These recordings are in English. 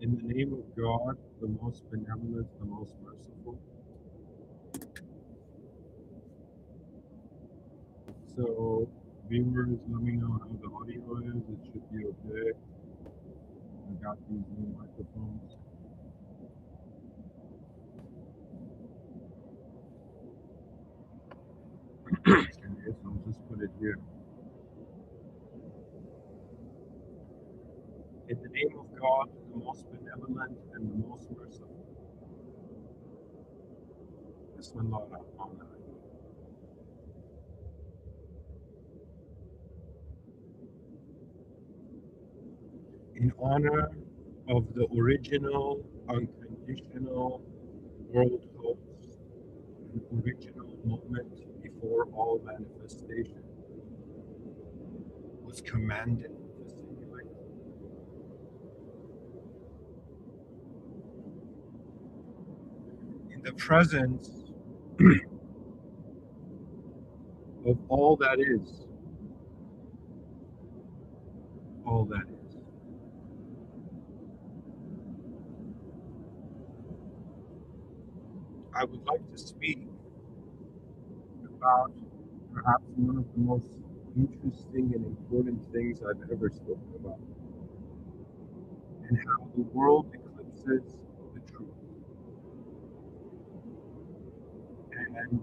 In the name of God, the most benevolent, the most merciful. So, viewers, let me know how the audio is. It should be okay. I got these new microphones. Okay, so I'll just put it here. In the name of God, the most benevolent and the most merciful. Bismillah ar-Rahman ar-Rahim. In honor of the original, unconditional world host, an original moment before all manifestation was commanded to simulate. In the presence of all that is, all that is. I would like to speak about perhaps one of the most interesting and important things I've ever spoken about, and how the world eclipses the truth. And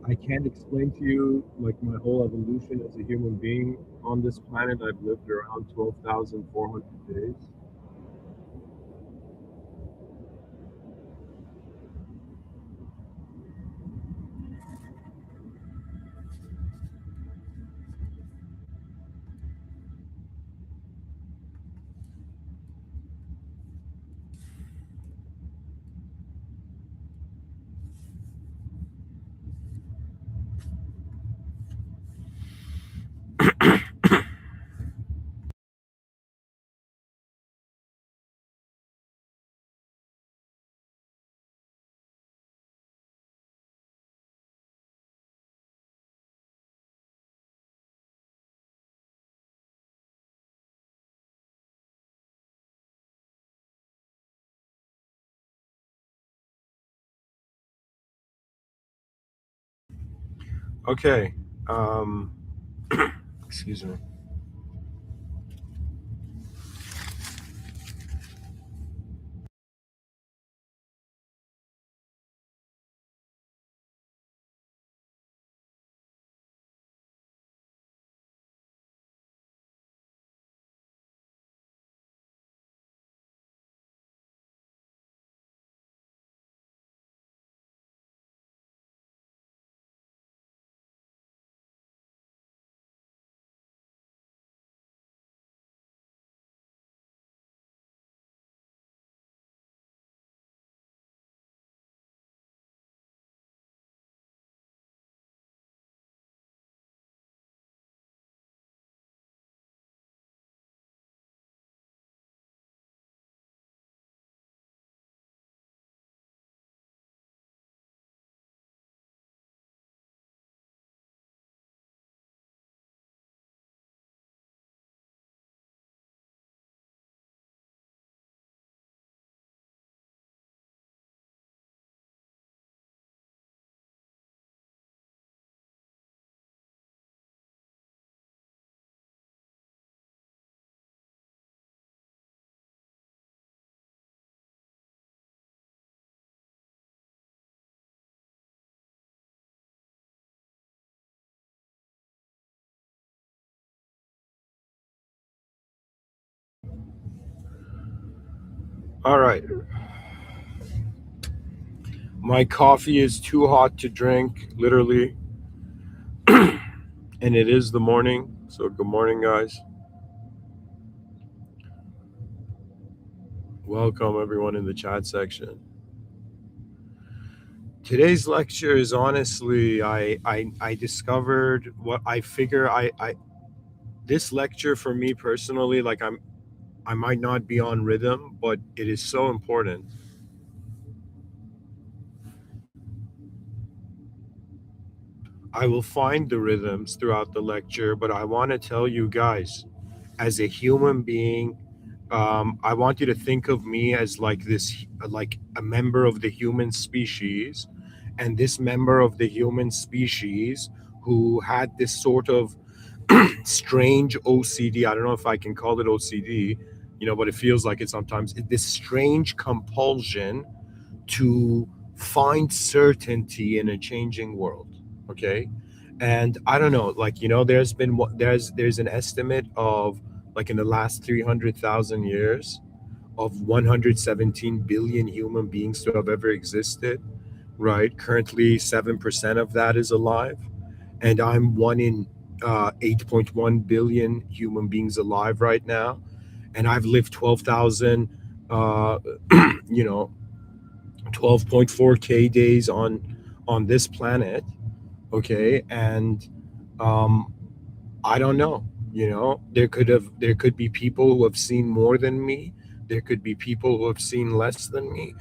I can't explain to you like my whole evolution as a human being on this planet. I've lived around 12,400 days. Okay. Um, excuse me. All right. My coffee is too hot to drink, literally. And it is the morning. So, good morning, guys. Welcome, everyone, in the chat section. Today's lecture is honestly, I discovered what I figure this lecture for me personally, like I might not be on rhythm, but it is so important. I will find the rhythms throughout the lecture, but I want to tell you guys, as a human being, I want you to think of me as like this, like a member of the human species, and this member of the human species who had this sort of strange OCD. I don't know if I can call it OCD, but it feels like it sometimes. This strange compulsion to find certainty in a changing world. Okay, and I don't know, like there's an estimate of, like, in the last 300,000 years, of 117 billion human beings to have ever existed. Right, currently 7% of that is alive, and I'm one in 8.1 billion human beings alive right now, and I've lived 12,000, uh, you know 12.4k days on this planet. Okay, and um I don't know. There could be people who have seen more than me. There could be people who have seen less than me.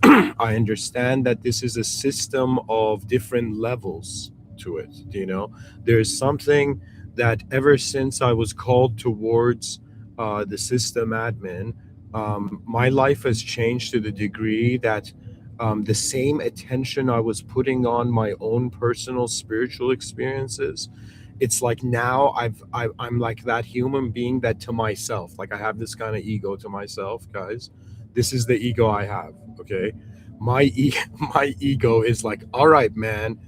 I understand that this is a system of different levels to it. There's something that, ever since I was called towards the system admin, my life has changed to the degree that the same attention I was putting on my own personal spiritual experiences, it's like now I'm like that human being that, to myself, like, I have this kind of ego to myself, guys. This is the ego I have. Okay, my ego is like, all right, man,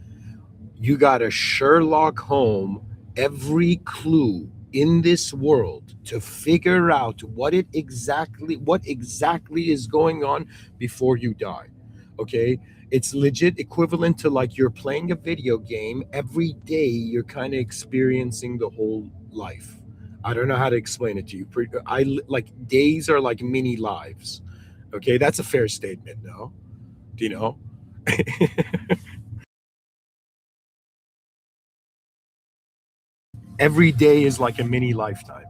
you got to Sherlock Holmes every clue in this world to figure out what exactly is going on before you die. Okay, it's legit equivalent to, like, you're playing a video game every day. You're kind of experiencing the whole life. I don't know how to explain it to you. Like, days are like mini lives. Okay, that's a fair statement, no? Do you know? Every day is like a mini lifetime.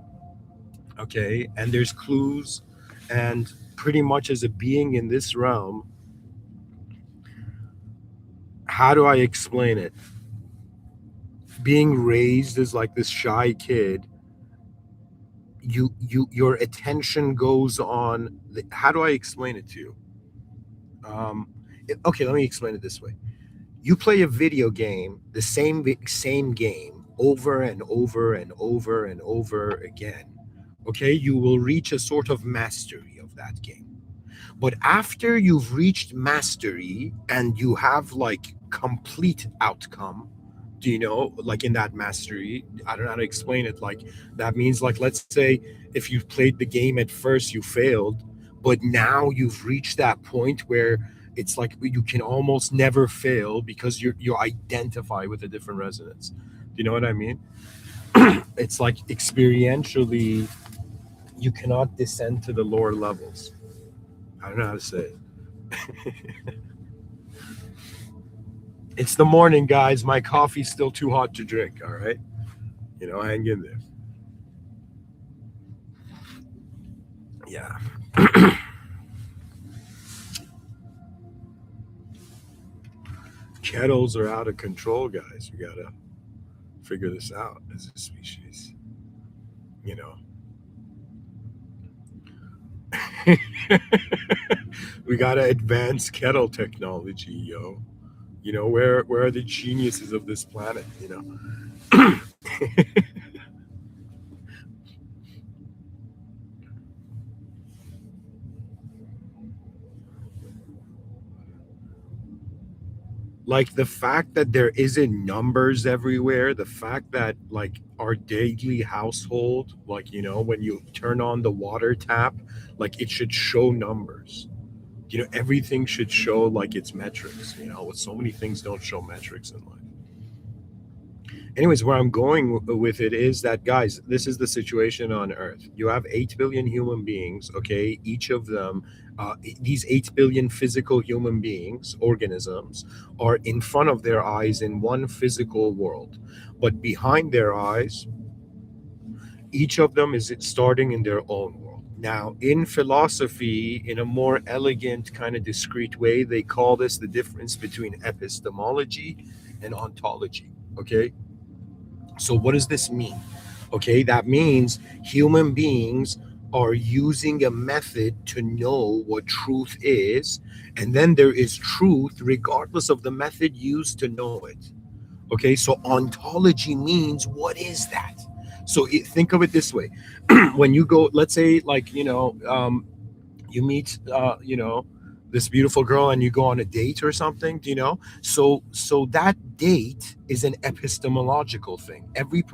Okay, and there's clues, and pretty much, as a being in this realm, how do I explain it? Being raised as like this shy kid, your attention goes on how do I explain it to you? Okay, let me explain it this way. You play a video game, the same game, over and over and over and over again. Okay, you will reach a sort of mastery of that game. But after you've reached mastery and you have, like, complete outcome, do you know, like, in that mastery, I don't know how to explain it. Like, that means, like, let's say, if you played the game at first, you failed, but now you've reached that point where it's like you can almost never fail because you identify with a different resonance. Do you know what I mean? It's like, experientially, you cannot descend to the lower levels. I don't know how to say it. It's the morning, guys. My coffee's still too hot to drink. All right, hang in there. Yeah, kettles are out of control, guys. We gotta figure this out as a species. You know, we gotta advance kettle technology, yo. Where are the geniuses of this planet? Like, the fact that there isn't numbers everywhere, the fact that, like, our daily household, like, when you turn on the water tap, like, it should show numbers. Everything should show, like, its metrics. With so many things don't show metrics in life. Anyways, where I'm going with it is that, guys, this is the situation on Earth. You have 8 billion human beings. Okay, each of them, these 8 billion physical human beings, organisms, are in front of their eyes in one physical world, but behind their eyes, each of them is starting in their own world. Now, in philosophy, in a more elegant, kind of discreet way, they call this the difference between epistemology and ontology. Okay, so what does this mean? Okay, that means human beings are using a method to know what truth is, and then there is truth regardless of the method used to know it. Okay, so ontology means what is that? So think of it this way: when you go, let's say, like, you meet this beautiful girl and you go on a date or something, so that date is an epistemological thing.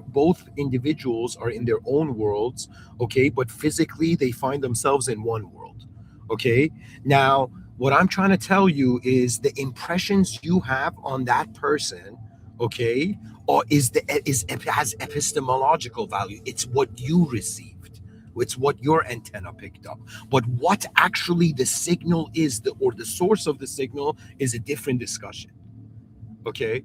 Both individuals are in their own worlds, okay, but physically they find themselves in one world. Okay, now what I'm trying to tell you is the impressions you have on that person, okay, or is has epistemological value. It's what you received, it's what your antenna picked up. But what actually the signal is, or the source of the signal, is a different discussion. Okay,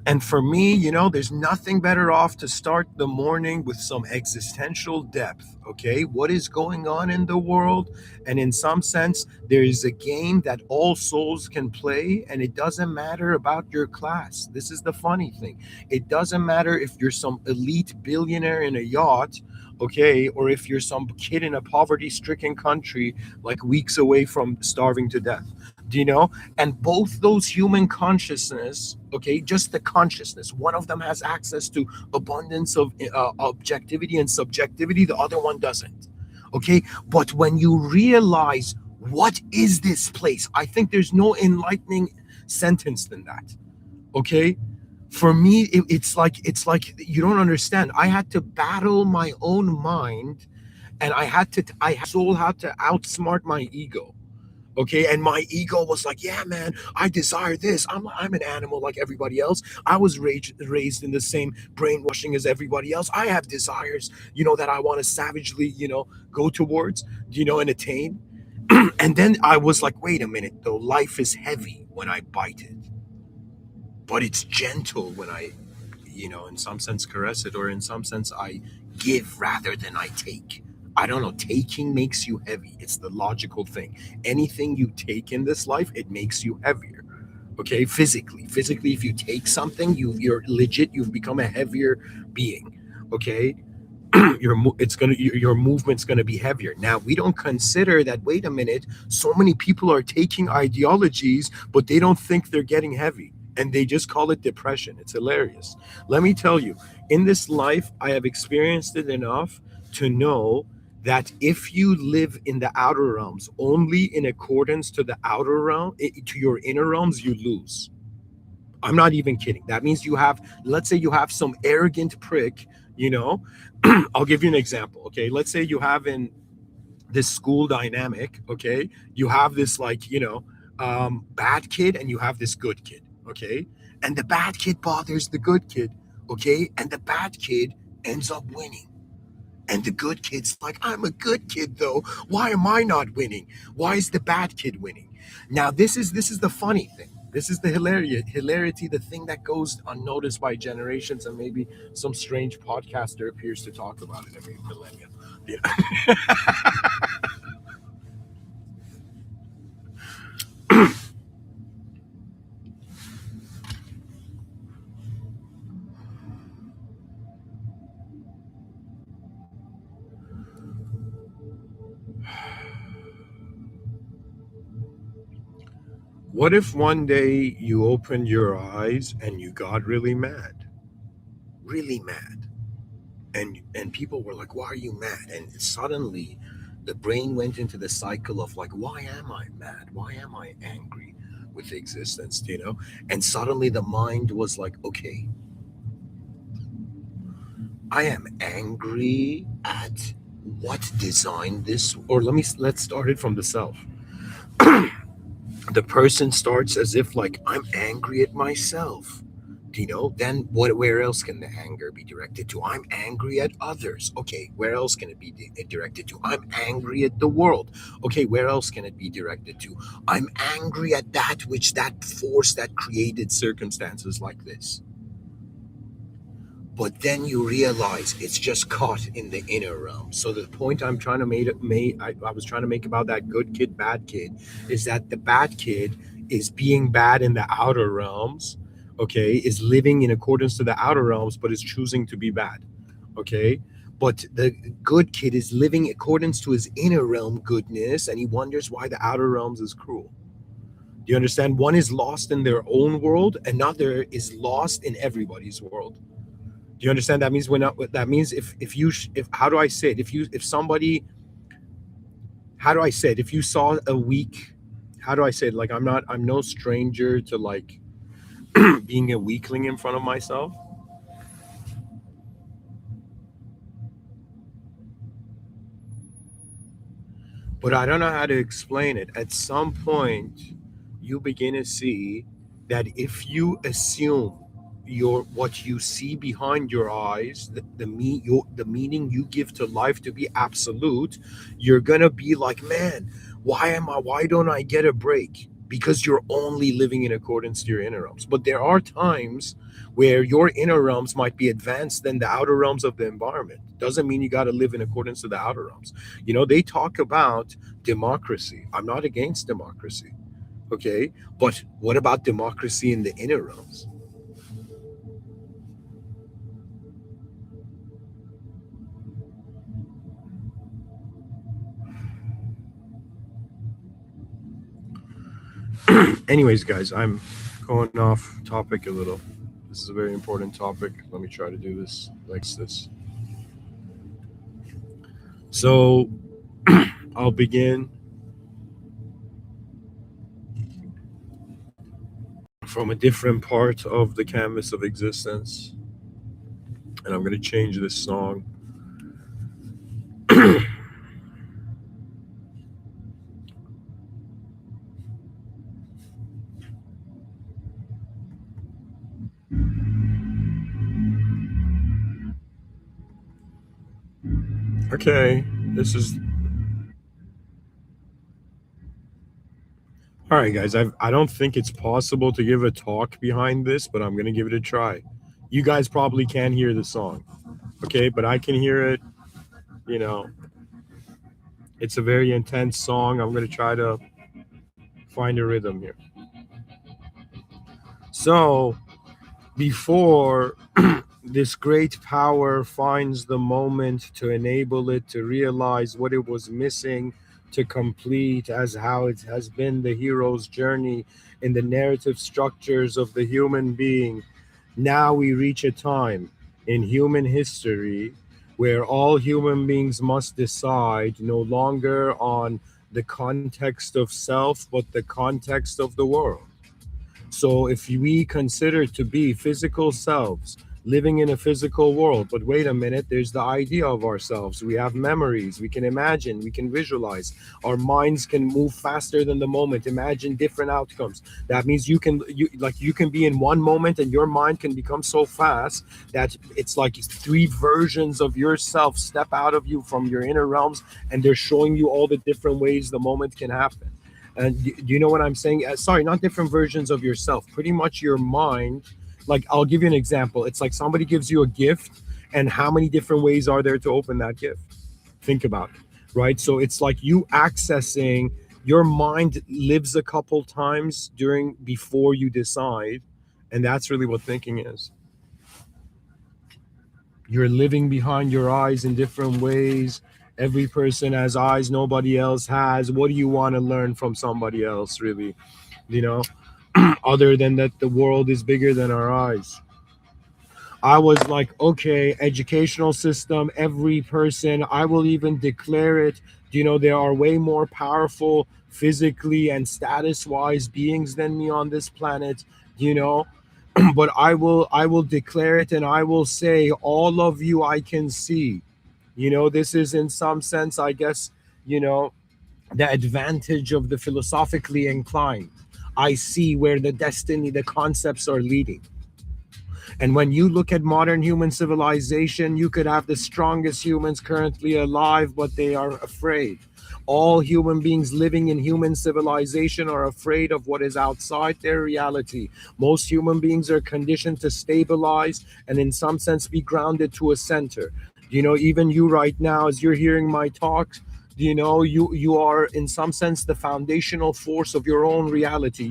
and for me, there's nothing better off to start the morning with some existential depth. Okay, what is going on in the world? And in some sense, there is a game that all souls can play, and it doesn't matter about your class. This is the funny thing. It doesn't matter if you're some elite billionaire in a yacht, okay, or if you're some kid in a poverty stricken country, like weeks away from starving to death. Do you know? And both those human consciousness, okay, just the consciousness, one of them has access to abundance of objectivity and subjectivity, the other one doesn't. Okay, but when you realize what is this place, I think there's no enlightening sentence than that. Okay, for me, it's like you don't understand. I had to battle my own mind, and I soul had to outsmart my ego. Okay, and my ego was like, yeah, man, I desire this. I'm an animal like everybody else. I was raised in the same brainwashing as everybody else. I have desires, that I want to savagely, go towards, and attain. And then I was like, wait a minute, though. Life is heavy when I bite it, but it's gentle when I, in some sense caress it, or in some sense I give rather than I take. I don't know. Taking makes you heavy. It's the logical thing. Anything you take in this life, it makes you heavier. Okay, physically, if you take something, you're legit. You've become a heavier being. Okay, your movement's gonna be heavier. Now we don't consider that. Wait a minute, so many people are taking ideologies, but they don't think they're getting heavy, and they just call it depression. It's hilarious. Let me tell you, in this life, I have experienced it enough to know that if you live in the outer realms only in accordance to the outer realm, to your inner realms, you lose. I'm not even kidding. That means you have, let's say you have some arrogant prick, you know. I'll give you an example. Okay. Let's say you have in this school dynamic, okay, you have this, like, bad kid, and you have this good kid, okay? And the bad kid bothers the good kid, okay? And the bad kid ends up winning. And the good kid's like, I'm a good kid though. Why am I not winning? Why is the bad kid winning? Now this is the funny thing. This is the hilarity, the thing that goes unnoticed by generations, and maybe some strange podcaster appears to talk about it every millennium. Yeah. What if one day you opened your eyes and you got really mad? Really mad. And people were like, why are you mad? And suddenly the brain went into the cycle of like, why am I mad? Why am I angry with existence, And suddenly the mind was like, okay, I am angry at what designed this. Or let's start it from the self. The person starts as if like, I'm angry at myself. Then where else can the anger be directed to? I'm angry at others. Okay, where else can it be directed to? I'm angry at the world. Okay, where else can it be directed to? I'm angry at that force that created circumstances like this. But then you realize it's just caught in the inner realm. So the point I'm trying to I was trying to make about that good kid, bad kid, is that the bad kid is being bad in the outer realms, okay, is living in accordance to the outer realms, but is choosing to be bad, okay. But the good kid is living accordance to his inner realm goodness, and he wonders why the outer realms is cruel. Do you understand? One is lost in their own world, another is lost in everybody's world. Do you understand? That means that means if you if how do I say it? If somebody, how do I say it? If you saw a weak, how do I say it? Like, I'm no stranger to like being a weakling in front of myself. But I don't know how to explain it. At some point, you begin to see that if you assume your what you see behind your eyes, the meaning you give to life to be absolute, you're gonna be like, man, why don't I get a break? Because you're only living in accordance to your inner realms. But there are times where your inner realms might be advanced than the outer realms of the environment. Doesn't mean you got to live in accordance to the outer realms. They talk about democracy. I'm not against democracy, okay? But what about democracy in the inner realms? Anyways, guys, I'm going off topic a little. This is a very important topic. Let me try to do this like this. So I'll begin from a different part of the canvas of existence, and I'm going to change this song. Okay, this is all right, guys. I don't think it's possible to give a talk behind this, but I'm gonna give it a try. You guys probably can't hear the song, okay? But I can hear it. You know, it's a very intense song. I'm gonna try to find a rhythm here. So before this great power finds the moment to enable it to realize what it was missing to complete, as how it has been the hero's journey in the narrative structures of the human being. Now we reach a time in human history where all human beings must decide no longer on the context of self, but the context of the world. So if we consider to be physical selves living in a physical world, but wait a minute, there's the idea of ourselves. We have memories, we can imagine, we can visualize. Our minds can move faster than the moment, imagine different outcomes. That means you can be in one moment and your mind can become so fast that it's like three versions of yourself step out of you from your inner realms, and they're showing you all the different ways the moment can happen. And do you know what I'm saying? Sorry, not different versions of yourself. Pretty much your mind. Like, I'll give you an example. It's like somebody gives you a gift, and how many different ways are there to open that gift? Think about it, right? So it's like you accessing your mind lives a couple times during before you decide, and that's really what thinking is. You're living behind your eyes in different ways. Every person has eyes nobody else has. What do you want to learn from somebody else, really? You know, other than that, the world is bigger than our eyes. I was like, okay, educational system, every person, I will even declare it. There are way more powerful physically and status wise beings than me on this planet, you know. But I will declare it, and I will say, all of you I can see. This is in some sense, I guess, you know, the advantage of the philosophically inclined. I see where the destiny, the concepts are leading. And when you look at modern human civilization, you could have the strongest humans currently alive, but they are afraid. All human beings living in human civilization are afraid of what is outside their reality. Most human beings are conditioned to stabilize and, in some sense, be grounded to a center. Even you right now, as you're hearing my talks, you are in some sense the foundational force of your own reality.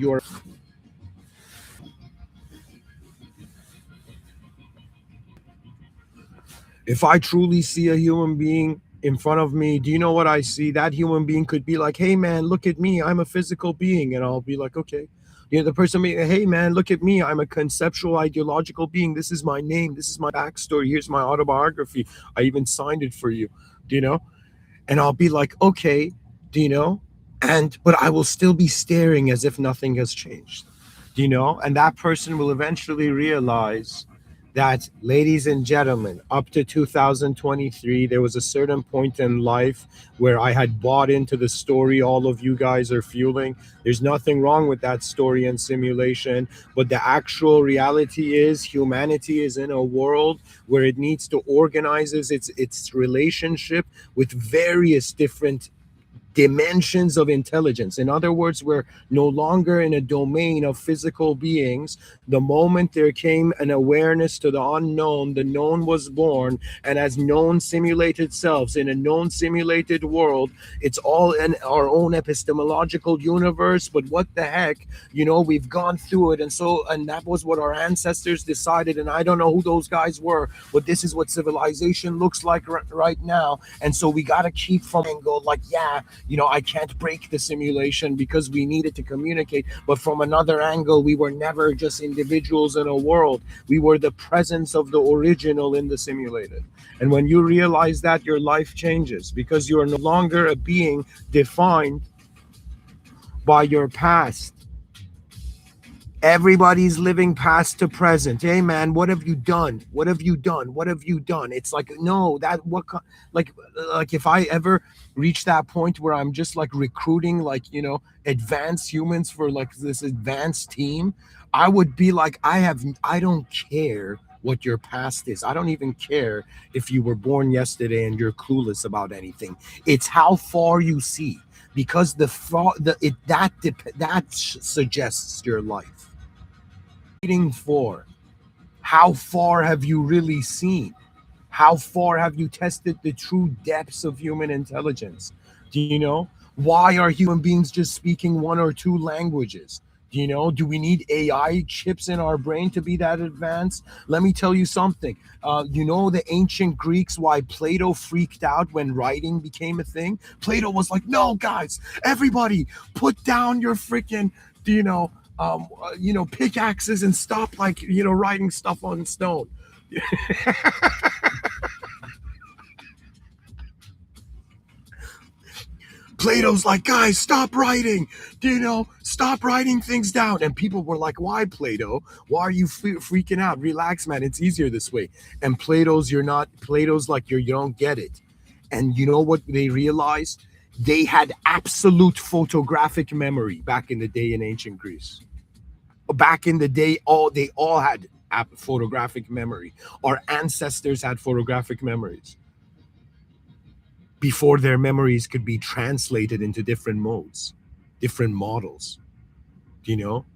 If I truly see a human being in front of me, do you know what I see? That human being could be like, "Hey man, look at me. I'm a physical being." And I'll be like, "Okay." You know, the person being, "Hey man, look at me. I'm a conceptual ideological being. This is my name. This is my backstory. Here's my autobiography. I even signed it for you." Do you know? And I'll be like, "Okay." Do you know? And but I will still be staring as if nothing has changed. Do you know? And that person will eventually realize that, ladies and gentlemen, up to 2023, there was a certain point in life where I had bought into the story all of you guys are fueling. There's nothing wrong with that story and simulation, but the actual reality is humanity is in a world where it needs to organize its relationship with various different dimensions of intelligence. In other words, we're no longer in a domain of physical beings. The moment there came an awareness to the unknown, the known was born. And as known simulated selves in a known simulated world, it's all in our own epistemological universe. But what the heck, we've gone through it. And that was what our ancestors decided. And I don't know who those guys were, but this is what civilization looks like right now. And so we got to keep from and go like, yeah, I can't break the simulation because we needed to communicate. But from another angle, we were never just individuals in a world. We were the presence of the original in the simulated. And when you realize that, your life changes because you are no longer a being defined by your past. Everybody's living past to present. Hey man, what have you done? What have you done? What have you done? It's like, no, that what like like if I ever reach that point where I'm just like recruiting like, advanced humans for like this advanced team, I would be like, I don't care what your past is. I don't even care if you were born yesterday and you're clueless about anything. It's how far you see, because that suggests your life. Waiting for, how far have you really seen? How far have you tested the true depths of human intelligence? Do you know? Why are human beings just speaking one or two languages? Do you know? Do we need AI chips in our brain to be that advanced? Let me tell you something. The ancient Greeks, why Plato freaked out when writing became a thing? Plato was like, no, guys, everybody, put down your freaking, you know, pickaxes and stop, like, writing stuff on stone. Plato's like, guys, stop writing, stop writing things down. And people were like, why, Plato? Why are you freaking out? Relax, man. It's easier this way. And Plato's like, you don't get it. And you know what they realized? They had absolute photographic memory back in the day in ancient Greece. Back in the day, they all had photographic memory. Our ancestors had photographic memories before their memories could be translated into different modes, different models. You know,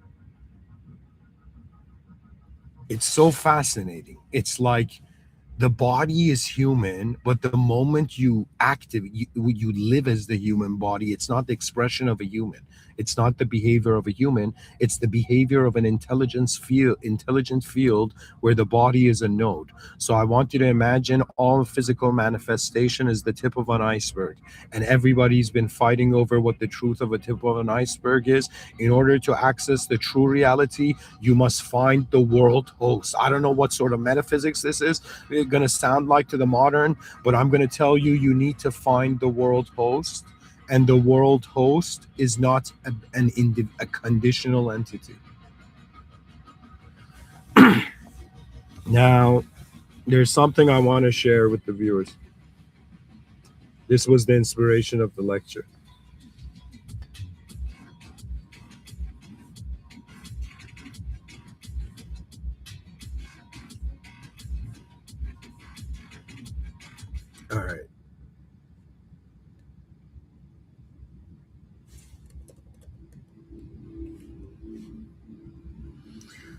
it's so fascinating. It's like the body is human, but the moment you live as the human body, it's not the expression of a human. It's not the behavior of a human. It's the behavior of an intelligent field where the body is a node. So I want you to imagine all physical manifestation is the tip of an iceberg, and everybody's been fighting over what the truth of a tip of an iceberg is. In order to access the true reality, you must find the world host. I don't know what sort of metaphysics this is going to sound like to the modern, but I'm going to tell you, you need to find the world host, and the world host is not a conditional entity. Now, there's something I want to share with the viewers. This was the inspiration of the lecture. All right.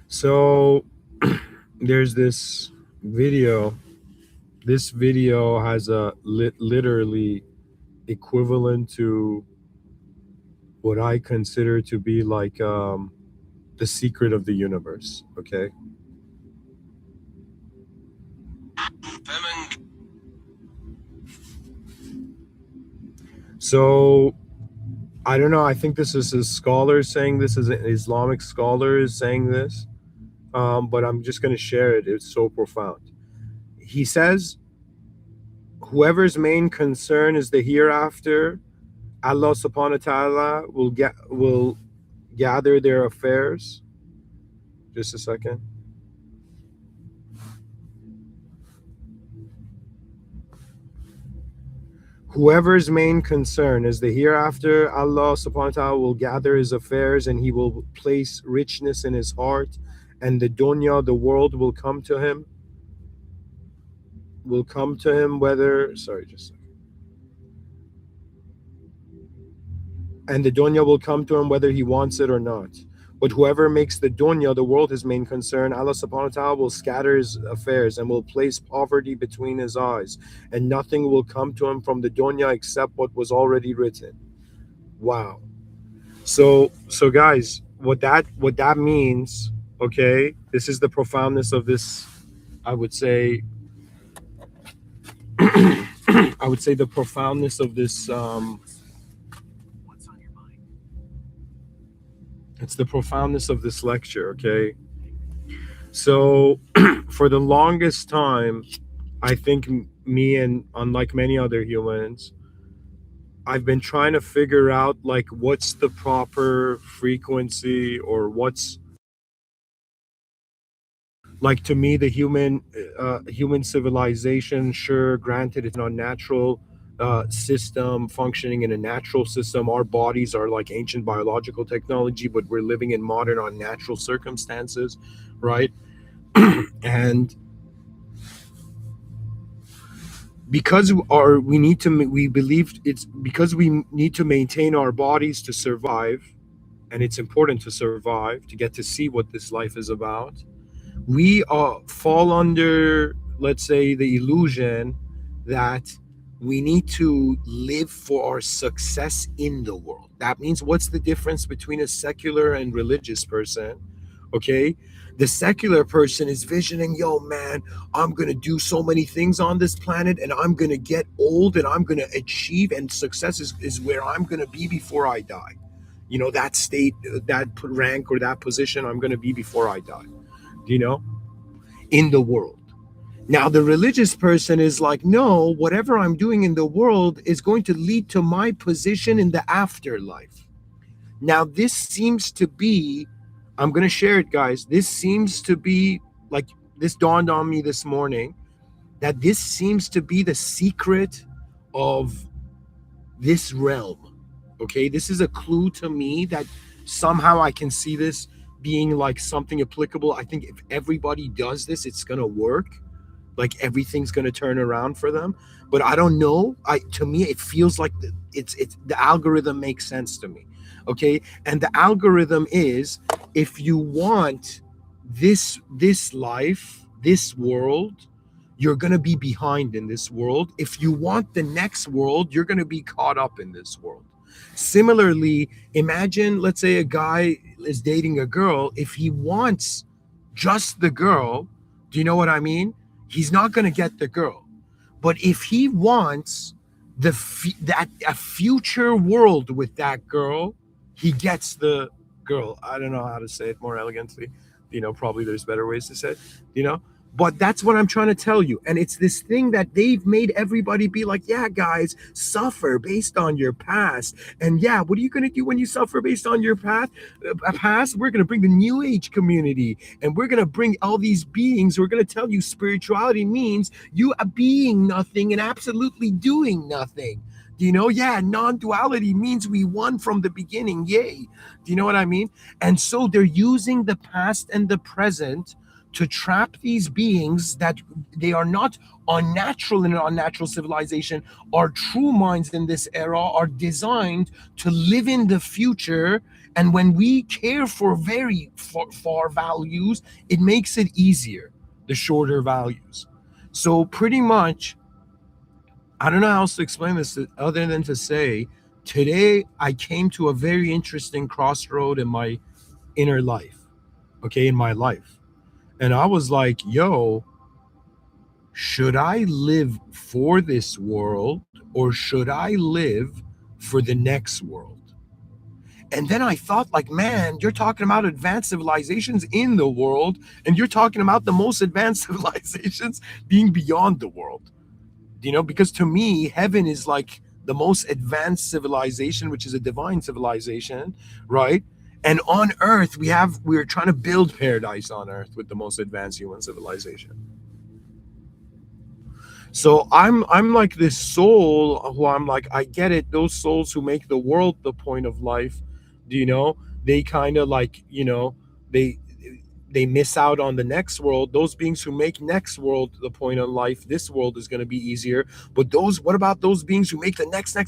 So there's this video. This video has a literally equivalent to what I consider to be like the secret of the universe. Okay. So I don't know. I think this is a scholar saying this, is an Islamic scholar is saying this, but I'm just going to share it. It's so profound. He says, whoever's main concern is the hereafter, Allah subhanahu wa ta'ala will gather their affairs. Just a second. Whoever's main concern is the hereafter, Allah subhanahu wa ta'ala will gather his affairs and he will place richness in his heart, and the dunya, the world, will come to him whether, sorry, just, and the dunya will come to him whether he wants it or not. But whoever makes the dunya, the world, his main concern, Allah subhanahu wa ta'ala will scatter his affairs and will place poverty between his eyes, and nothing will come to him from the dunya except what was already written. Wow. So guys, what that means, okay, this is the profoundness of this, I would say. I would say the profoundness of this, it's the profoundness of this lecture, okay? So for the longest time, I think me, and unlike many other humans, I've been trying to figure out like what's the proper frequency, or what's, like, to me, the human civilization, sure, granted, it's not natural system, functioning in a natural system. Our bodies are like ancient biological technology, but we're living in modern unnatural circumstances, right? And because our we need to we believe it's because we need to maintain our bodies to survive, and it's important to survive to get to see what this life is about. We fall under, let's say, the illusion that we need to live for our success in the world. That means, what's the difference between a secular and religious person? Okay, the secular person is visioning, yo man, I'm gonna do so many things on this planet, and I'm gonna get old, and I'm gonna achieve, and success is where I'm gonna be before I die. That state, that rank, or that position I'm gonna be before I die, you know, in the world. Now, the religious person is like, no, whatever I'm doing in the world is going to lead to my position in the afterlife. Now, this seems to be, I'm going to share it, guys. This seems to be like, this dawned on me this morning, that this seems to be the secret of this realm. Okay, this is a clue to me that somehow I can see this being like something applicable. I think if everybody does this, it's gonna work. Like everything's gonna turn around for them. But I don't know. To me, it feels like it's the algorithm makes sense to me. Okay, and the algorithm is, if you want this life, this world, you're going to be behind in this world. If you want the next world, you're going to be caught up in this world. Similarly, imagine, let's say, a guy is dating a girl. If he wants just the girl, do you know what I mean? He's not going to get the girl. But if he wants that a future world with that girl, he gets the girl. I don't know how to say it more elegantly. Probably there's better ways to say it. You know, but that's what I'm trying to tell you. And it's this thing that they've made everybody be like, yeah, guys, suffer based on your past. And yeah, what are you going to do when you suffer based on your past? We're going to bring the new age community, and we're going to bring all these beings. We're going to tell you spirituality means you being nothing and absolutely doing nothing. Yeah, non-duality means we won from the beginning. Yay. Do you know what I mean? And so they're using the past and the present to trap these beings that they are not unnatural in an unnatural civilization. Our true minds in this era are designed to live in the future. And when we care for very far values, it makes it easier, the shorter values. So pretty much, I don't know how else to explain this other than to say, today I came to a very interesting crossroad in my inner life, okay, in my life. And I was like, yo, should I live for this world, or should I live for the next world. And then I thought, like, man, you're talking about advanced civilizations in the world, and you're talking about the most advanced civilizations being beyond the world. Because to me, heaven is like the most advanced civilization, which is a divine civilization, right? And on earth, we're trying to build paradise on earth with the most advanced human civilization. So I'm like this soul who I'm like, I get it. Those souls who make the world the point of life, you know, they kind of like, they they miss out on the next world. Those beings who make next world the point of life, this world is going to be easier. But what about those beings who make the next and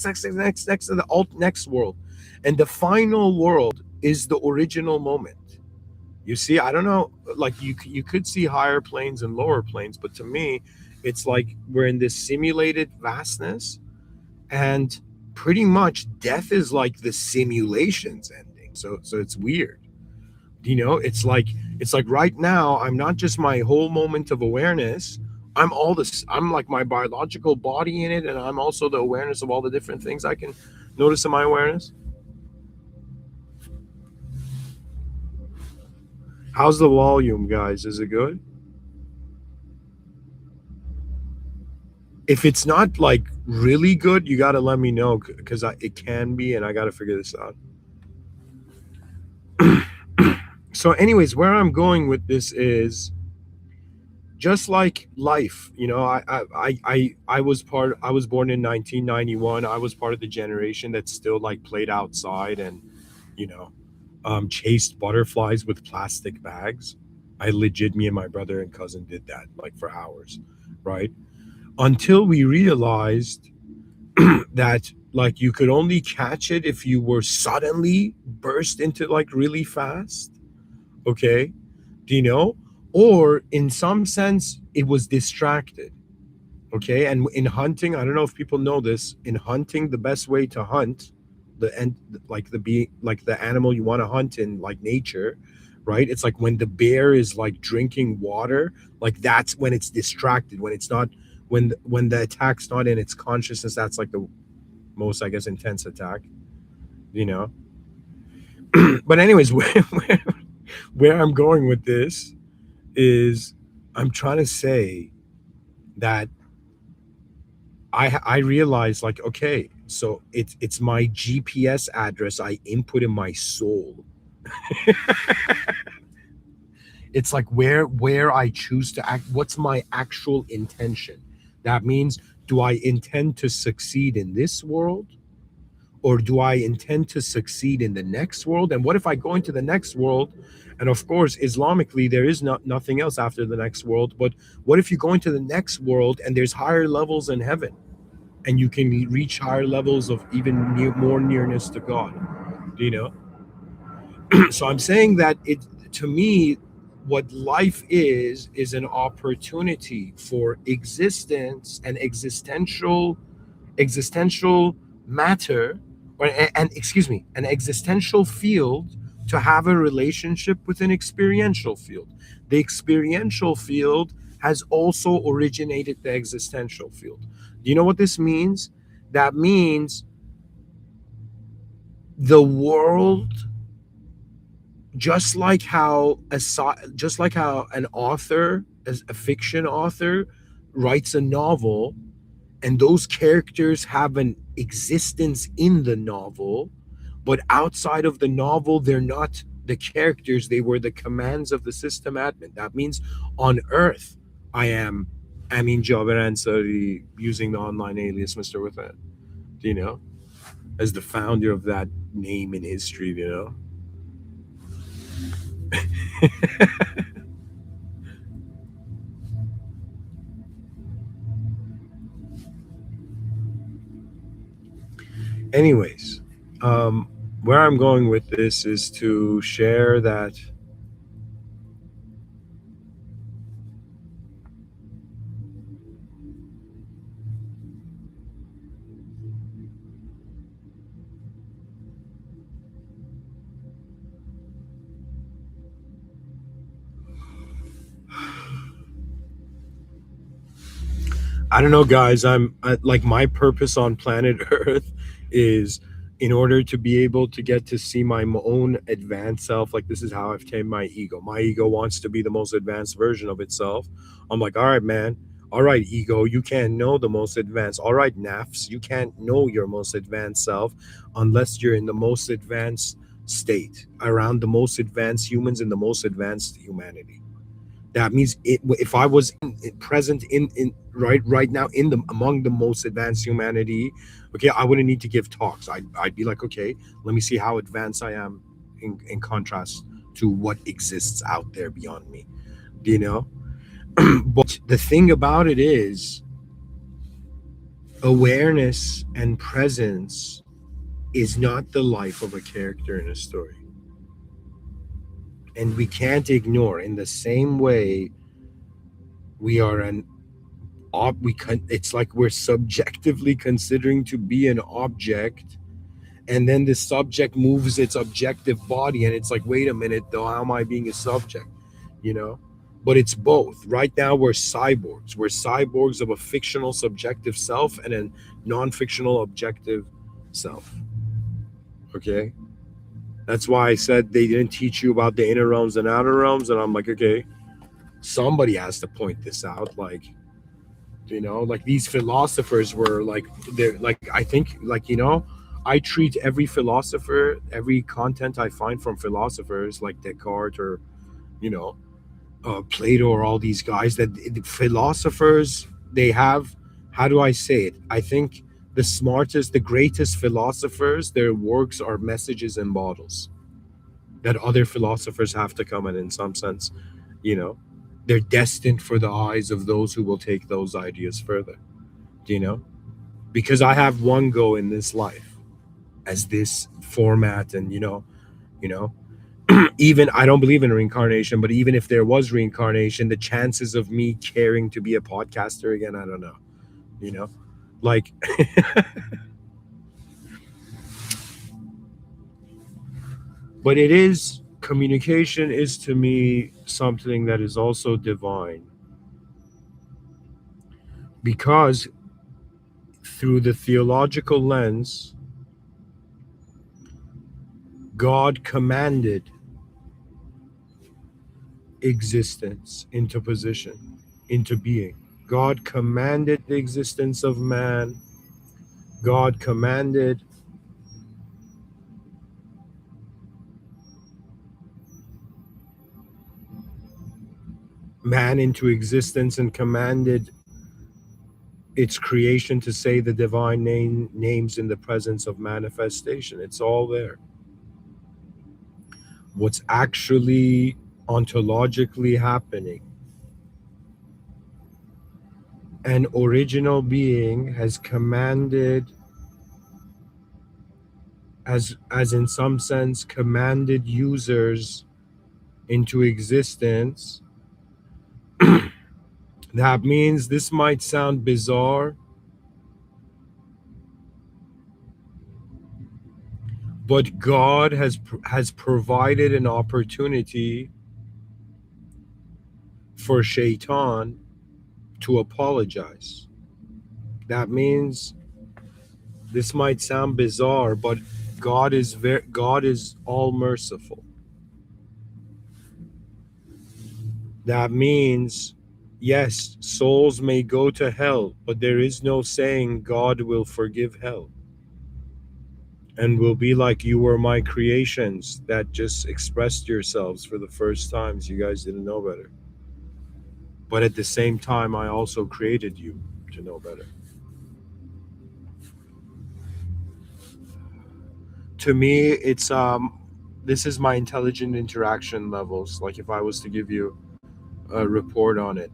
the alt next world? And the final world is the original moment. You see, I don't know, like you could see higher planes and lower planes, but to me, it's like we're in this simulated vastness, and pretty much death is like the simulation's ending. So it's weird. It's like right now I'm not just my whole moment of awareness. I'm all this. I'm like my biological body in it, and I'm also the awareness of all the different things I can notice in my awareness. How's the volume, guys? Is it good? If it's not like really good, you got to let me know, because it can be, and I got to figure this out. So, anyways, where I'm going with this is just like life. I was born in 1991. I was part of the generation that still like played outside and you know chased butterflies with plastic bags. I legit, me and my brother and cousin did that like for hours, right? Until we realized that like you could only catch it if you were suddenly burst into like really fast. Okay, do you know? Or in some sense it was distracted. Okay, and in hunting, I don't know if people know this, in hunting the best way to hunt the and like the be like the animal you want to hunt in like nature, right? It's like when the bear is like drinking water, like that's when it's distracted, when it's not, when the attack's not in its consciousness. That's like the most, I guess, intense attack, you know. But anyways, where I'm going with this is I'm trying to say that I realized, like, okay, so it's my GPS address I input in my soul. It's like where I choose to act, what's my actual intention. That means, do I intend to succeed in this world, or do I intend to succeed in the next world? And what if I go into the next world, and of course Islamically there is nothing else after the next world, but what if you go into the next world and there's higher levels in heaven, and you can reach higher levels of even more nearness to God, you know? So I'm saying that to me, what life is an opportunity for existence and existential matter, or and excuse me, an existential field to have a relationship with an experiential field. The experiential field has also originated the existential field. Do you know what this means? That means the world, just like how an author, as a fiction author, writes a novel, and those characters have an existence in the novel, but outside of the novel they're not the characters, they were the commands of the system admin. That means on earth I am Amin Jaber Ansari, using the online alias Mr. Within, you know, as the founder of that name in history, you know. Anyways, where I'm going with this is to share that I don't know, guys. Like, my purpose on planet Earth is in order to be able to get to see my own advanced self. Like, this is how I've tamed my ego. My ego wants to be the most advanced version of itself. I'm like, all right, man. All right, ego, you can't know the most advanced. All right, nafs, you can't know your most advanced self unless you're in the most advanced state, around the most advanced humans and the most advanced humanity. That means if I was present in right now in the among the most advanced humanity, okay, I wouldn't need to give talks. I'd be like, okay, let me see how advanced I am in contrast to what exists out there beyond me. You know, but the thing about it is, awareness and presence is not the life of a character in a story, and we can't ignore. In the same way, we are an it's like we're subjectively considering to be an object, and then the subject moves its objective body, and it's like, wait a minute, though, how am I being a subject, you know? But it's both. Right now we're cyborgs of a fictional subjective self and a non-fictional objective self. Okay, that's why I said they didn't teach you about the inner realms and outer realms, and I'm like, okay, somebody has to point this out. Like, like these philosophers were like, they're like, I think, like, I treat every philosopher, every content I find from philosophers like Descartes or you know Plato, or all these guys, that the philosophers, they have, how do I say it, I think the smartest, the greatest philosophers, their works are messages and models that other philosophers have to come in some sense, you know they're destined for the eyes of those who will take those ideas further, you know because I have one go in this life as this format. And you know even I don't believe in reincarnation, but even if there was reincarnation, the chances of me caring to be a podcaster again, I don't know, you know like but it is, communication is to me something that is also divine, because through the theological lens, God commanded existence into position, into being. God commanded the existence of man. God commanded man into existence and commanded its creation to say the divine names in the presence of manifestation. It's all there. What's actually ontologically happening, an original being has commanded, as in some sense commanded users into existence. That means, this might sound bizarre, but God has provided an opportunity for Shaitan to apologize. That means, this might sound bizarre, but God is all merciful. That means, yes, souls may go to hell, but there is no saying God will forgive hell and will be like, you were my creations that just expressed yourselves for the first times. You guys didn't know better. But at the same time, I also created you to know better. To me, it's this is my intelligent interaction levels. Like, if I was to give you a report on it,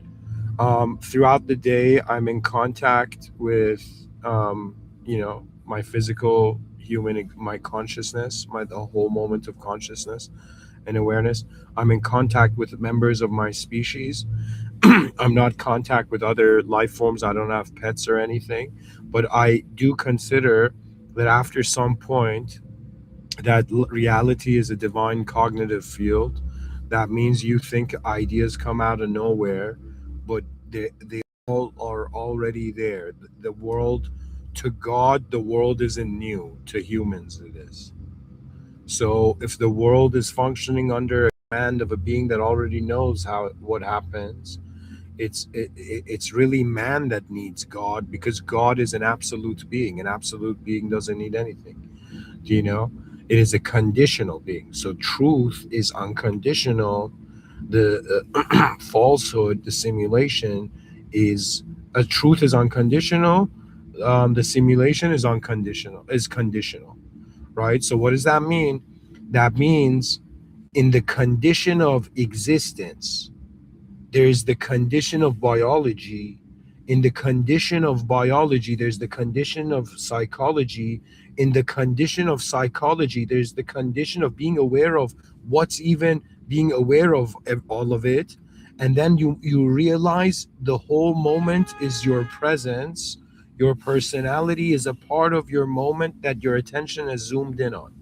throughout the day, I'm in contact with my physical human, my consciousness, my the whole moment of consciousness and awareness. I'm in contact with members of my species. I'm not in contact with other life forms. I don't have pets or anything, but I do consider that after some point, that reality is a divine cognitive field. That means you think ideas come out of nowhere, but they all are already there. The world To God, the world isn't new. To humans, it is. So if the world is functioning under a command of a being that already knows how what happens, it's really man that needs God, because God is an absolute being. An absolute being doesn't need anything. Do you know? It is a conditional being. So truth is unconditional. The falsehood, the simulation, is a truth is unconditional. The simulation is unconditional, is conditional, right? So what does that mean? That means in the condition of existence, there's the condition of biology. In the condition of biology, there's the condition of psychology. In the condition of psychology, there's the condition of being aware of what's even being aware of all of it. And then you realize the whole moment is your presence. Your personality is a part of your moment that your attention is zoomed in on.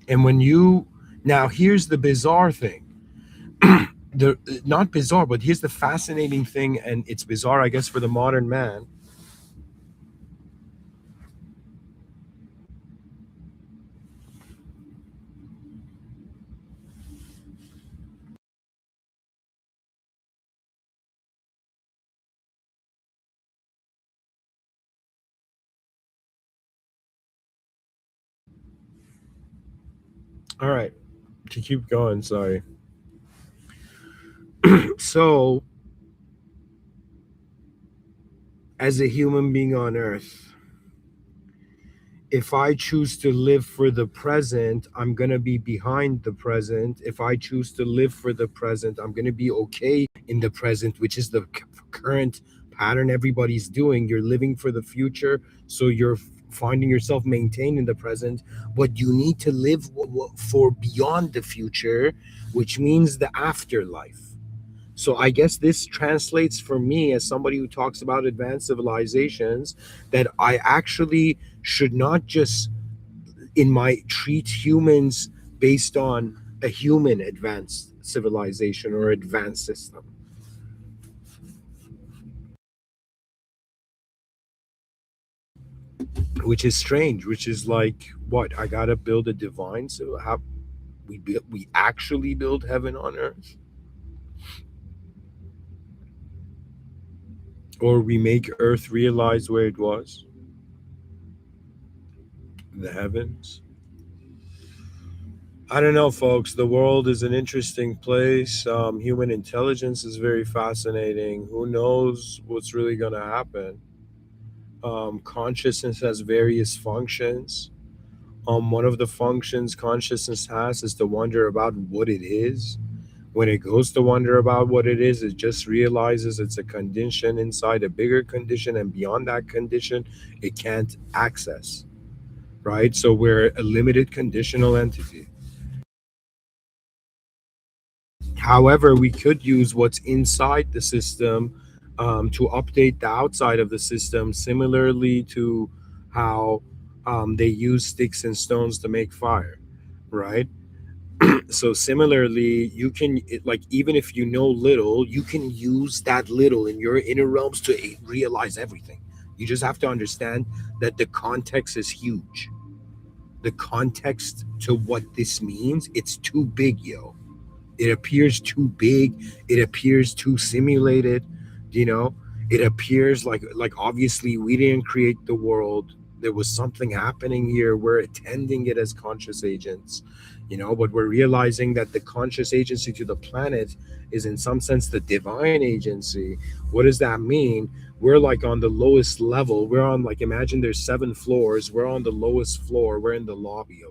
And when you now, here's the bizarre thing. The not bizarre, but here's the fascinating thing, and it's bizarre, I guess, for the modern man. All right, to keep going, sorry. So, as a human being on Earth, if I choose to live for the present, I'm going to be behind the present. If I choose to live for the present, I'm going to be okay in the present, which is the current pattern everybody's doing. You're living for the future, so you're finding yourself maintained in the present, but you need to live for beyond the future, which means the afterlife. So I guess this translates for me, as somebody who talks about advanced civilizations, that I actually should not just in my treat humans based on a human advanced civilization or advanced system, which is strange. Which is like, what, I gotta build a divine, so how we actually build heaven on earth, or we make earth realize where it was, the heavens. I don't know, folks. The world is an interesting place. Human intelligence is very fascinating. Who knows what's really going to happen? Consciousness has various functions. One of the functions consciousness has is to wonder about what it is. When it goes to wonder about what it is, it just realizes it's a condition inside a bigger condition, and beyond that condition, it can't access. Right? So we're a limited conditional entity. However, we could use what's inside the system to update the outside of the system, similarly to how they use sticks and stones to make fire, right? So similarly, you can like, even if you know little, you can use that little in your inner realms to realize everything. You just have to understand that the context is huge. The context to what this means, it's too big, yo. It appears too big. It appears too simulated. You know, it appears like obviously we didn't create the world. There was something happening here. We're attending it as conscious agents, but we're realizing that the conscious agency to the planet is in some sense the divine agency. What does that mean? We're like on the lowest level. We're on, like, imagine there's 7 floors. We're on the lowest floor. We're in the lobby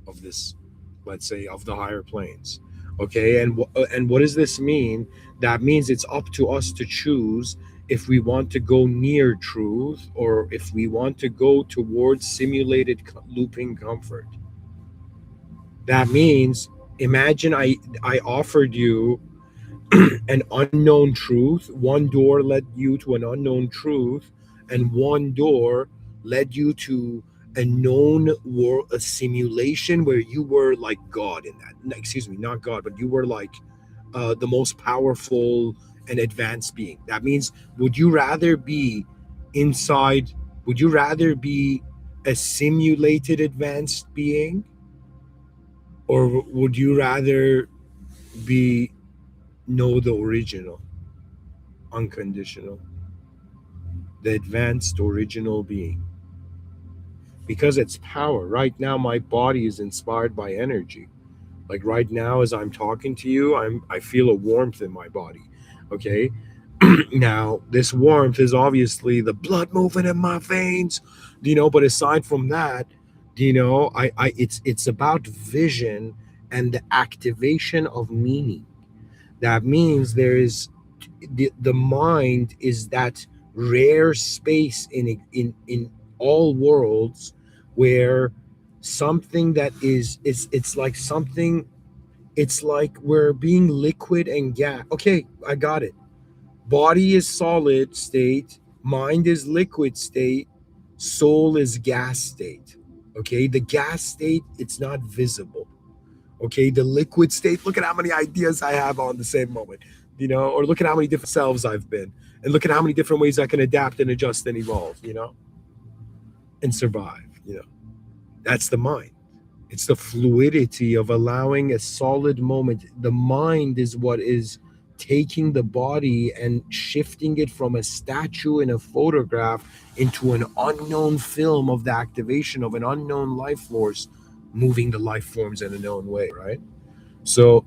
of this, let's say, of the higher planes. Okay, and what does this mean? That means it's up to us to choose if we want to go near truth or if we want to go towards simulated looping comfort. That means, imagine I offered you an unknown truth. One door led you to an unknown truth, and one door led you to a known world, a simulation where you were like God in that. No, excuse me, not God, but you were like the most powerful an advanced being. That means, would you rather be inside, would you rather be a simulated advanced being, or would you rather be know the original, unconditional, the advanced original being? Because it's power. Right now my body is inspired by energy. Like right now as I'm talking to you, I feel a warmth in my body. Okay? Now, this warmth is obviously the blood moving in my veins, but aside from that, it's about vision and the activation of meaning. That means there is the mind is that rare space in all worlds where something that is it's like something, it's like we're being liquid and gas. Okay, I got it. Body is solid state, mind is liquid state, soul is gas state. Okay, the gas state, it's not visible. Okay, the liquid state, look at how many ideas I have on the same moment, or look at how many different selves I've been, and look at how many different ways I can adapt and adjust and evolve, and survive. That's the mind. It's the fluidity of allowing a solid moment. The mind is what is taking the body and shifting it from a statue in a photograph into an unknown film of the activation of an unknown life force, moving the life forms in a known way, right? So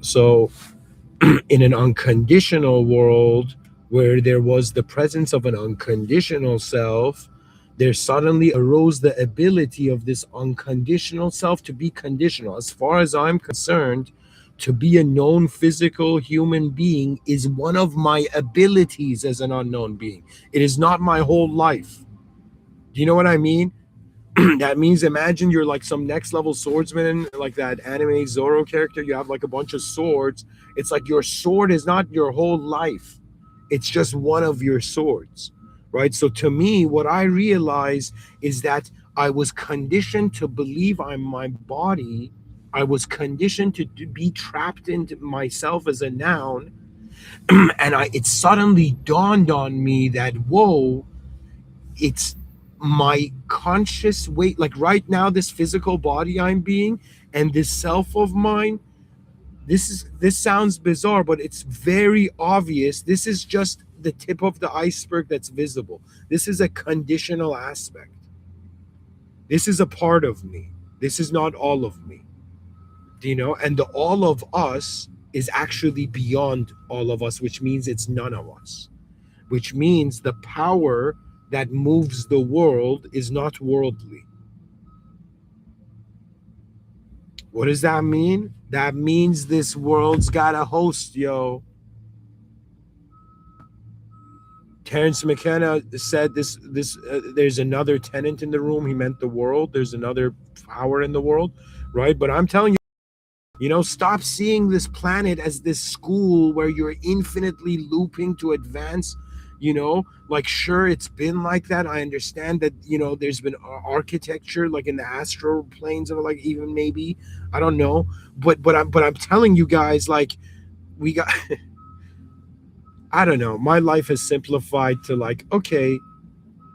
in an unconditional world where there was the presence of an unconditional self, there suddenly arose the ability of this unconditional self to be conditional. As far as I'm concerned, to be a known physical human being is one of my abilities as an unknown being. It is not my whole life. Do you know what I mean? That means imagine you're like some next level swordsman, like that anime Zoro character. You have like a bunch of swords. It's like your sword is not your whole life, it's just one of your swords, right? So to me, what I realized is that I was conditioned to believe I'm my body. I was conditioned to be trapped into myself as a noun. And it suddenly dawned on me that, whoa, it's my conscious weight, like right now this physical body I'm being, and this self of mine, this sounds bizarre, but it's very obvious. This is just the tip of the iceberg that's visible. This is a conditional aspect. This is a part of me. This is not all of me. And the all of us is actually beyond all of us, which means it's none of us, which means the power that moves the world is not worldly. What does that mean? That means this world's got a host, yo. Terrence McKenna said there's another tenant in the room. He meant the world. There's another power in the world, right? But I'm telling you, stop seeing this planet as this school where you're infinitely looping to advance. Like, sure, it's been like that. I understand that, there's been architecture like in the astral planes, of like, even maybe, I don't know, but I'm telling you guys, like, we got I don't know, my life has simplified to like, okay,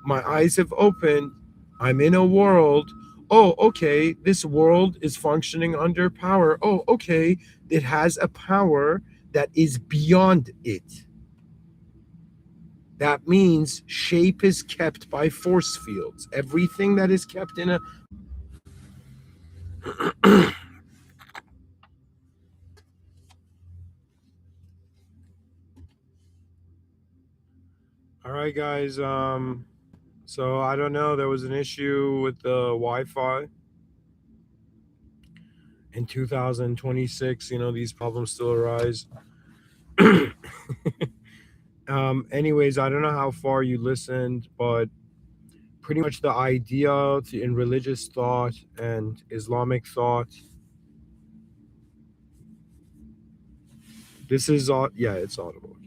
my eyes have opened. I'm in a world. Oh, okay. This world is functioning under power. Oh, okay. It has a power that is beyond it. That means shape is kept by force fields. Everything that is kept in a. All right, guys. So I don't know. There was an issue with the Wi-Fi in 2026. These problems still arise. Anyways, I don't know how far you listened, but pretty much the idea in religious thought and Islamic thought, this is yeah, it's audible. Okay.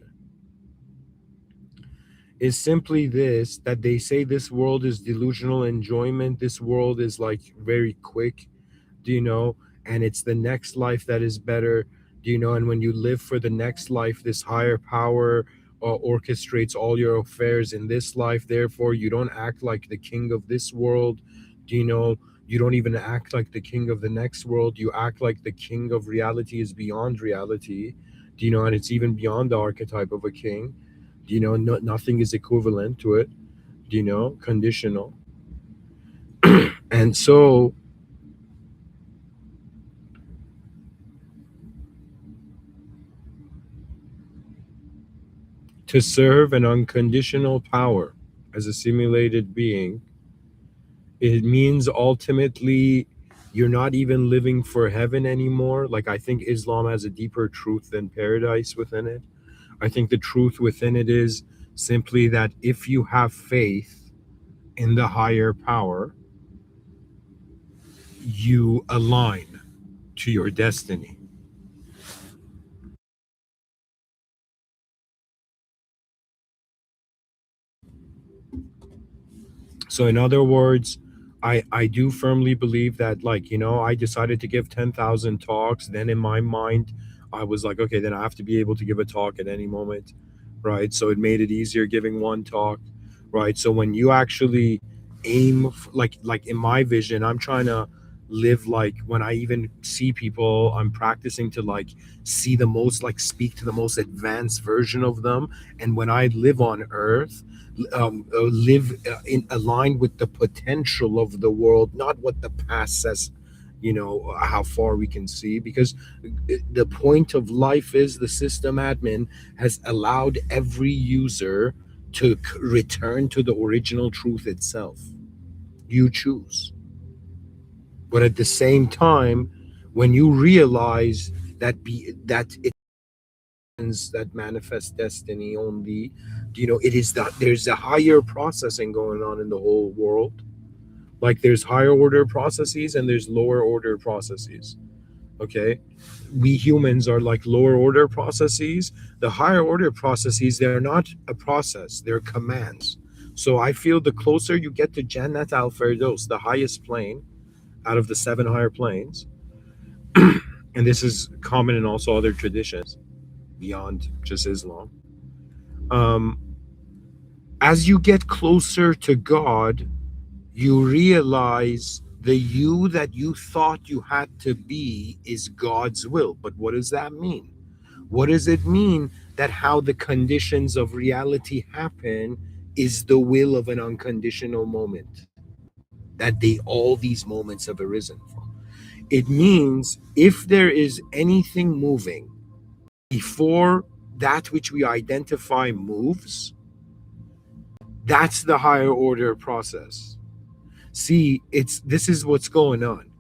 Is simply this, that they say this world is delusional enjoyment. This world is like very quick, do you know? And it's the next life that is better, do you know? And when you live for the next life, this higher power orchestrates all your affairs in this life. Therefore, you don't act like the king of this world. Do you know? You don't even act like the king of the next world. You act like the king of reality is beyond reality. Do you know? And it's even beyond the archetype of a king. Do you know? No, nothing is equivalent to it. Do you know? Conditional. And so to serve an unconditional power as a simulated being, it means ultimately you're not even living for heaven anymore. Like, I think Islam has a deeper truth than paradise within it. I think the truth within it is simply that if you have faith in the higher power, you align to your destiny. So in other words, I do firmly believe that, like, I decided to give 10,000 talks. Then in my mind, I was like, okay, then I have to be able to give a talk at any moment, right? So it made it easier giving one talk, right? So when you actually like in my vision, I'm trying to live like when I even see people, I'm practicing to like see the most, like speak to the most advanced version of them. And when I live on earth, live in aligned with the potential of the world, not what the past says, how far we can see. Because the point of life is the system admin has allowed every user to return to the original truth itself. You choose. But at the same time, when you realize that it's that manifest destiny only, it is that there's a higher processing going on in the whole world. Like, there's higher order processes and there's lower order processes. Okay, we humans are like lower order processes. The higher order processes, they're not a process, they're commands. So I feel the closer you get to Jannat al Firdaus, the highest plane out of the seven higher planes, and this is common in also other traditions beyond just Islam. Um, as you get closer to God, you realize the you that you thought you had to be is God's will. But what does that mean? What does it mean that how the conditions of reality happen is the will of an unconditional moment? That all these moments have arisen from. It means if there is anything moving before that which we identify moves, that's the higher order process. See, it's this is what's going on.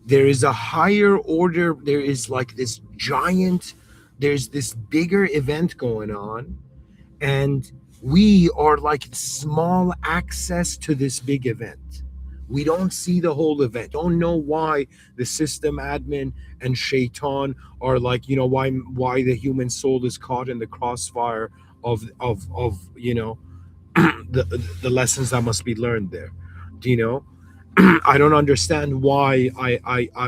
There is a higher order, there is like this giant, there's this bigger event going on, and we are like small access to this big event. We don't see the whole event. Don't know why the system admin and shaitan are like, why the human soul is caught in the crossfire of the lessons that must be learned there. Do you know? I don't understand why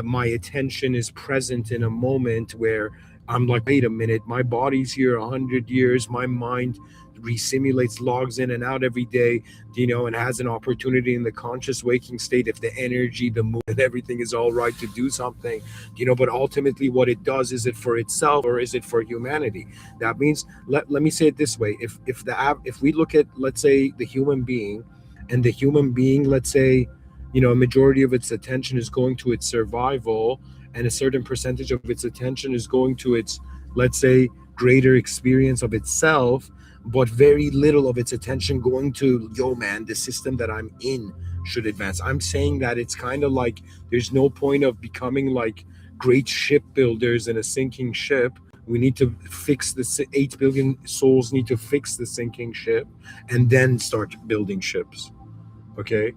my attention is present in a moment where I'm like, wait a minute, my body's here 100 years, my mind resimulates, logs in and out every day, and has an opportunity in the conscious waking state, if the energy, the mood, and everything is all right to do something, but ultimately what it does, is it for itself or is it for humanity? That means, let me say it this way: if we look at, let's say, the human being, and the human being, let's say, a majority of its attention is going to its survival, and a certain percentage of its attention is going to its, let's say, greater experience of itself, but very little of its attention going to, yo man, the system that I'm in should advance. I'm saying that it's kind of like there's no point of becoming like great shipbuilders in a sinking ship. We need to fix the 8 billion souls need to fix the sinking ship and then start building ships. Okay,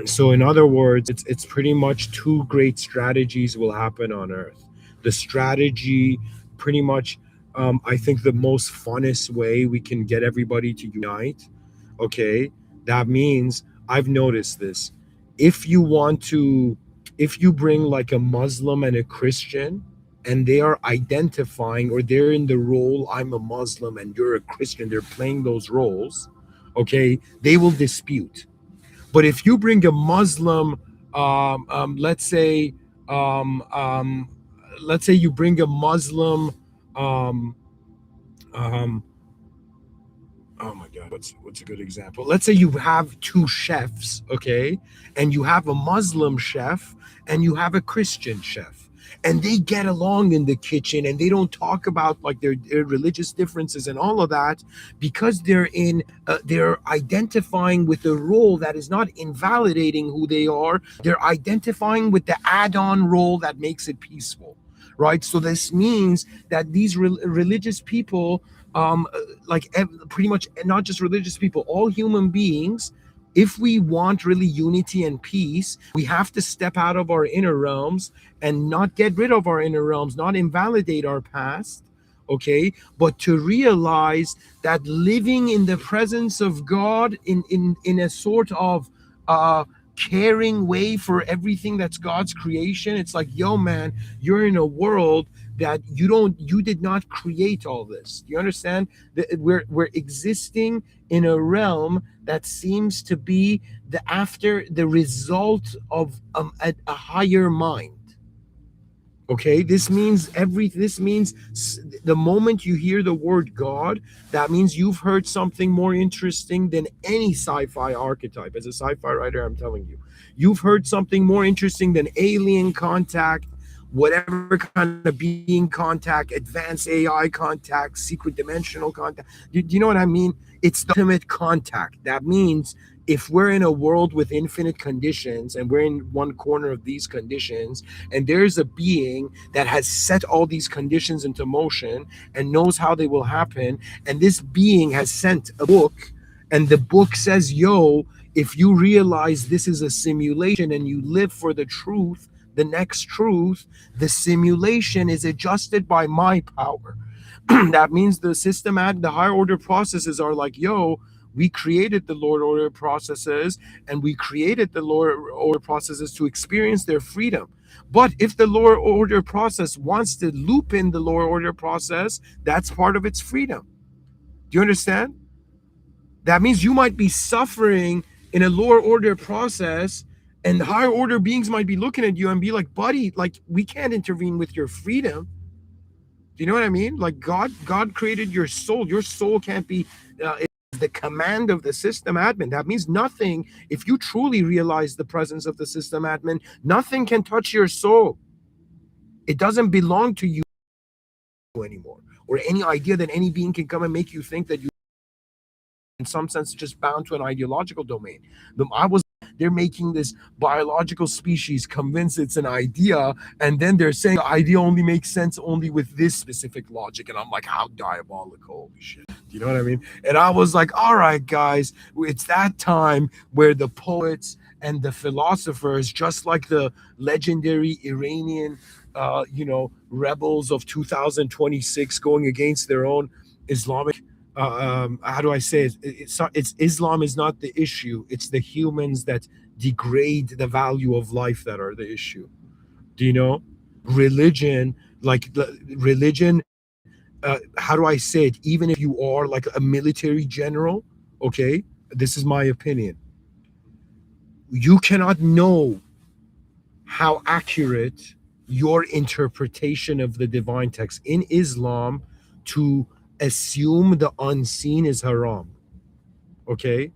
so in other words, it's pretty much two great strategies will happen on earth. The strategy, pretty much, I think the most funnest way we can get everybody to unite. Okay, that means, I've noticed this: if you want to, if you bring like a Muslim and a Christian and they are identifying, or they're in the role, I'm a Muslim and you're a Christian, they're playing those roles, okay, they will dispute. But if you bring a Muslim, let's say, um, um, let's say you bring a Muslim, um, um, oh my god, what's a good example? Let's say you have two chefs, okay, and you have a Muslim chef and you have a Christian chef, and they get along in the kitchen and they don't talk about like their religious differences and all of that, because they're identifying with a role that is not invalidating who they are. They're identifying with the add-on role that makes it peaceful, right? So this means that these religious people, um like pretty much, not just religious people, all human beings, if we want really unity and peace, we have to step out of our inner realms and not get rid of our inner realms, not invalidate our past, okay, but to realize that living in the presence of God in a sort of uh caring way for everything that's God's creation. It's like, yo man, you're in a world that you did not create all this. Do you understand that we're existing in a realm that seems to be the result of a higher mind? Okay, this means the moment you hear the word God, that means you've heard something more interesting than any sci-fi archetype. As a sci-fi writer, I'm telling you, you've heard something more interesting than alien contact, whatever kind of being contact, advanced AI contact, secret dimensional contact. Do you know what I mean? It's the ultimate contact. That means if we're in a world with infinite conditions and we're in one corner of these conditions, and there's a being that has set all these conditions into motion and knows how they will happen, and this being has sent a book, and the book says, yo, if you realize this is a simulation and you live for the truth, the next truth, the simulation is adjusted by my power. That means the system at the higher order processes are like, yo, we created the lower order processes, and we created the lower order processes to experience their freedom. But if the lower order process wants to loop in the lower order process, that's part of its freedom. Do you understand? That means you might be suffering in a lower order process, and higher order beings might be looking at you and be like, buddy, like, we can't intervene with your freedom. Do you know what I mean? Like, God created your soul. Your soul can't be the command of the system admin. That means nothing. If you truly realize the presence of the system admin, nothing can touch your soul. It doesn't belong to you anymore. Or any idea that any being can come and make you think that you, in some sense, just bound to an ideological domain. They're making this biological species convinced it's an idea, and then they're saying the idea only makes sense only with this specific logic. And I'm like, how diabolical. Holy shit. Do you know what I mean? And I was like, all right, guys, it's that time where the poets and the philosophers, just like the legendary Iranian rebels of 2026 going against their own Islamic, how do I say it? It's Islam is not the issue. It's the humans that degrade the value of life that are the issue. Do you know? Religion, like religion, how do I say it? Even if you are like a military general, okay, this is my opinion. You cannot know how accurate your interpretation of the divine text in Islam to assume the unseen is haram. Okay,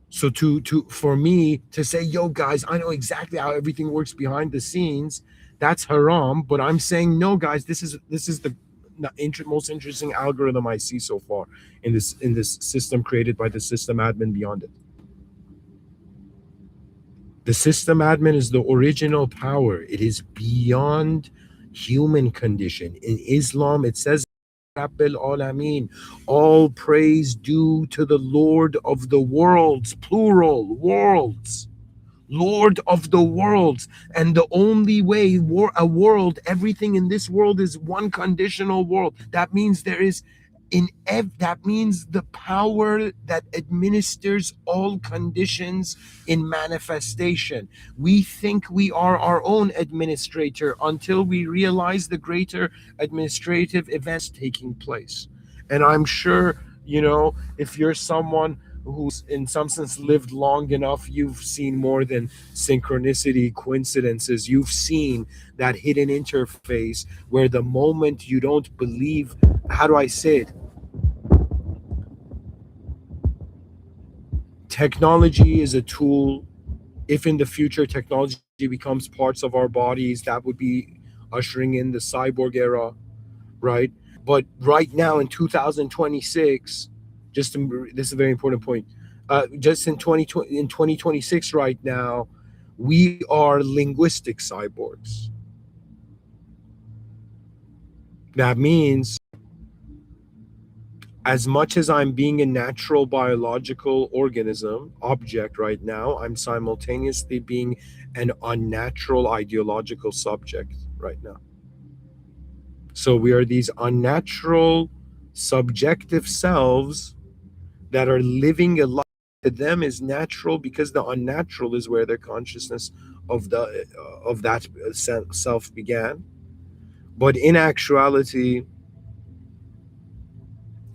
so to for me to say, yo guys, I know exactly how everything works behind the scenes, that's haram. But I'm saying, no guys, this is the most interesting algorithm I see so far in this system created by the system admin beyond it. The system admin is the original power. It is beyond human condition. In Islam, it says, Rabbil Alameen, all praise due to the Lord of the worlds, plural, worlds. Lord of the worlds. And the only way a world, everything in this world is one conditional world. That means there is that means the power that administers all conditions in manifestation. We think we are our own administrator until we realize the greater administrative events taking place. And I'm sure, if you're someone who's in some sense lived long enough, you've seen more than synchronicity, coincidences. You've seen that hidden interface where the moment you don't believe, how do I say it? Technology is a tool. If in the future technology becomes parts of our bodies, that would be ushering in the cyborg era, right? But right now in 2026, this is a very important point. Just in 2026, right now, we are linguistic cyborgs. That means, as much as I'm being a natural biological organism object right now, I'm simultaneously being an unnatural ideological subject right now. So we are these unnatural subjective selves that are living a life to them is natural, because the unnatural is where their consciousness of that self began. But in actuality,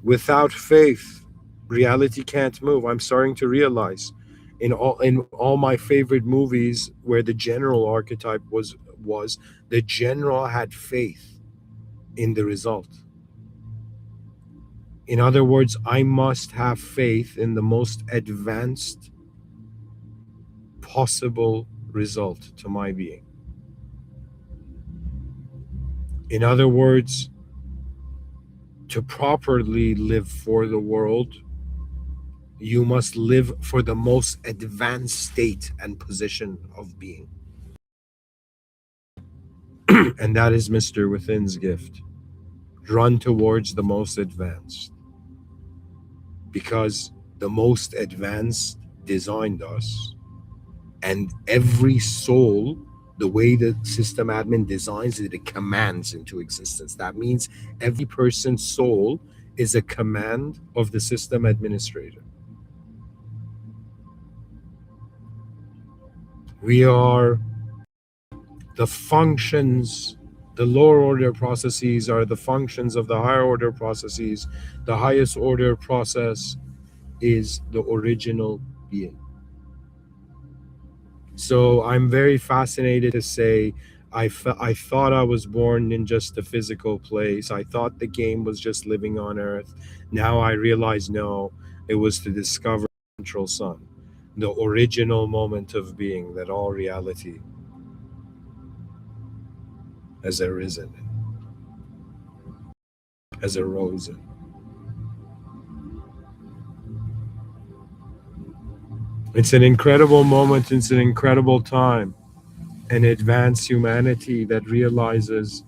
without faith, reality can't move. I'm starting to realize in all my favorite movies where the general archetype was the general had faith in the result. In other words, I must have faith in the most advanced possible result to my being. In other words, to properly live for the world, you must live for the most advanced state and position of being. And that is Mr. Within's gift. Run towards the most advanced, because the most advanced designed us. And every soul, the way the system admin designs it, it commands into existence. That means every person's soul is a command of the system administrator. We are the functions. The lower order processes are the functions of the higher order processes. The highest order process is the original being. So I'm very fascinated to say I thought I was born in just a physical place. I thought the game was just living on Earth. Now I realize no, it was to discover the central sun, the original moment of being that all reality has arisen, has arisen. It's an incredible moment. It's an incredible time. An advanced humanity that realizes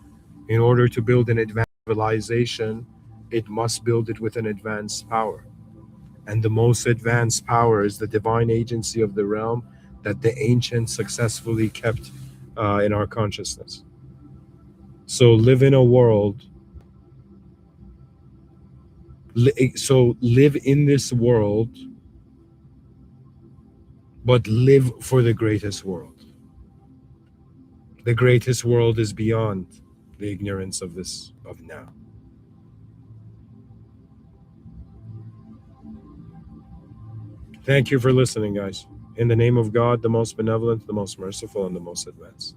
in order to build an advanced civilization, it must build it with an advanced power. And the most advanced power is the divine agency of the realm that the ancients successfully kept in our consciousness. So live in a world, so live in this world, but live for the greatest world. The greatest world is beyond the ignorance of this, of now. Thank you for listening, guys. In the name of God, the most benevolent, the most merciful, and the most advanced.